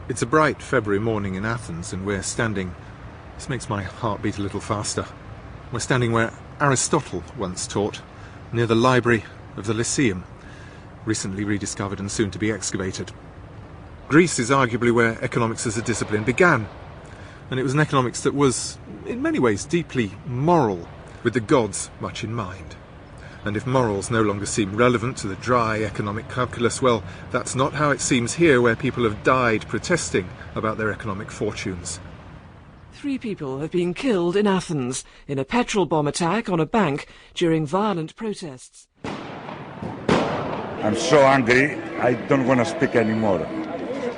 It's a bright February morning in Athens, and we're standing... This makes my heart beat a little faster. We're standing where Aristotle once taught, near the library of the Lyceum, recently rediscovered and soon to be excavated. Greece is arguably where economics as a discipline began, and it was an economics that was, in many ways, deeply moral, with the gods much in mind. And if morals no longer seem relevant to the dry economic calculus, well, that's not how it seems here, where people have died protesting about their economic fortunes. 3 people have been killed in Athens in a petrol bomb attack on a bank during violent protests. I'm so angry, I don't want to speak anymore.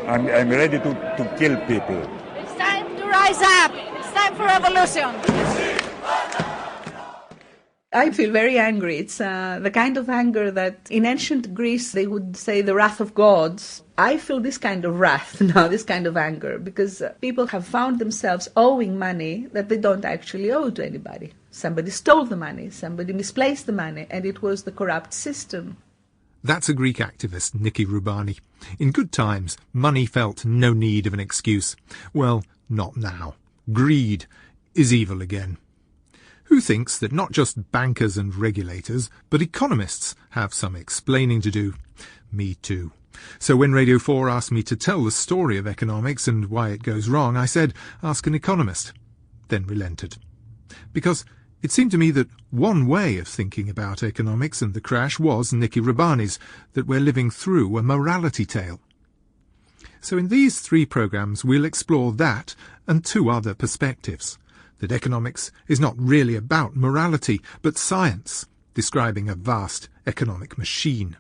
I'm ready to kill people. It's time to rise up. It's time for revolution. I feel very angry. It's the kind of anger that in ancient Greece they would say the wrath of gods. I feel this kind of wrath now, this kind of anger, because people have found themselves owing money that they don't actually owe to anybody. Somebody stole the money, somebody misplaced the money, and it was the corrupt system. That's a Greek activist, Niki Rubani. In good times, money felt no need of an excuse. Well, not now. Greed is evil again. Who thinks that not just bankers and regulators, but economists have some explaining to do? Me too. So when Radio 4 asked me to tell the story of economics and why it goes wrong, I said, ask an economist. Then relented. Because it seemed to me that one way of thinking about economics and the crash was Niki Rubani's, that we're living through a morality tale. So in these 3 programmes we'll explore that and 2 other perspectives. That economics is not really about morality, but science, describing a vast economic machine.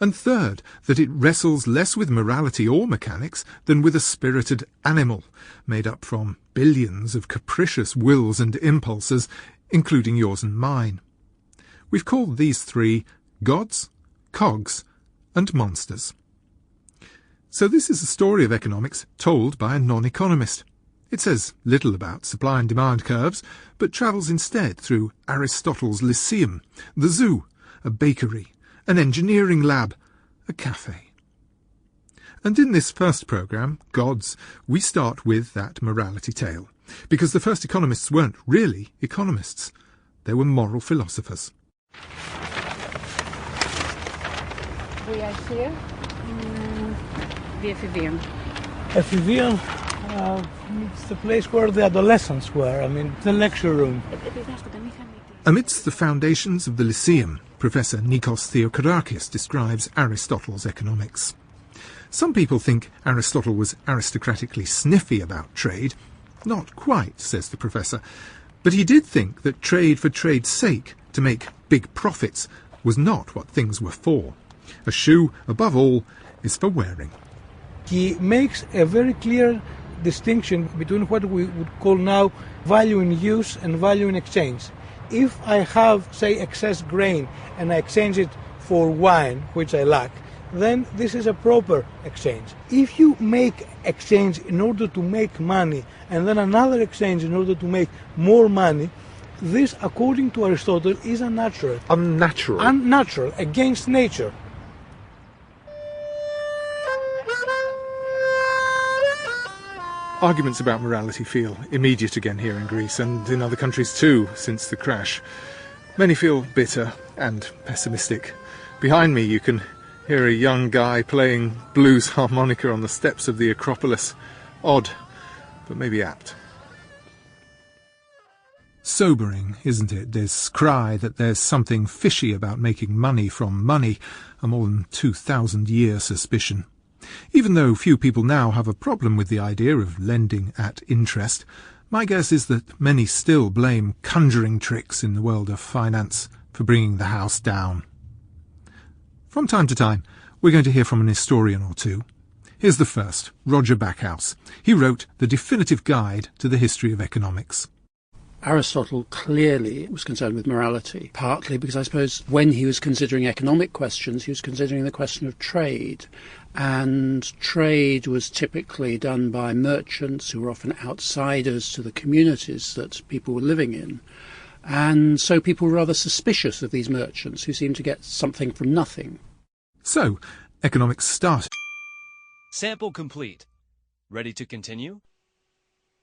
And third, that it wrestles less with morality or mechanics than with a spirited animal, made up from billions of capricious wills and impulses, including yours and mine. We've called these 3 gods, cogs, and monsters. So this is a story of economics told by a non-economist. It says little about supply and demand curves, but travels instead through Aristotle's Lyceum, the zoo, a bakery, an engineering lab, a cafe. And in this first programme, Gods, we start with that morality tale, because the first economists weren't really economists. They were moral philosophers. We are here in the Ephemeron. Ephemeron? It's the place where the adolescents were, the lecture room. Amidst the foundations of the Lyceum, Professor Nikos Theokorakis describes Aristotle's economics. Some people think Aristotle was aristocratically sniffy about trade. Not quite, says the professor, but he did think that trade for trade's sake, to make big profits, was not what things were for. A shoe, above all, is for wearing. He makes a very clear distinction between what we would call now value in use and value in exchange. If I have, say, excess grain and I exchange it for wine, which I lack, then this is a proper exchange. If you make exchange in order to make money and then another exchange in order to make more money, this, according to Aristotle, is unnatural. Unnatural? Unnatural, against nature. Arguments about morality feel immediate again here in Greece, and in other countries too, since the crash. Many feel bitter and pessimistic. Behind me you can hear a young guy playing blues harmonica on the steps of the Acropolis. Odd, but maybe apt. Sobering, isn't it, this cry that there's something fishy about making money from money, a more than 2,000-year suspicion. Even though few people now have a problem with the idea of lending at interest, my guess is that many still blame conjuring tricks in the world of finance for bringing the house down. From time to time, we're going to hear from an historian or 2. Here's the first, Roger Backhouse. He wrote The Definitive Guide to the History of Economics. Aristotle clearly was concerned with morality, partly because I suppose when he was considering economic questions, he was considering the question of trade. And trade was typically done by merchants who were often outsiders to the communities that people were living in. And so people were rather suspicious of these merchants who seemed to get something from nothing. So, economics started. Sample complete. Ready to continue?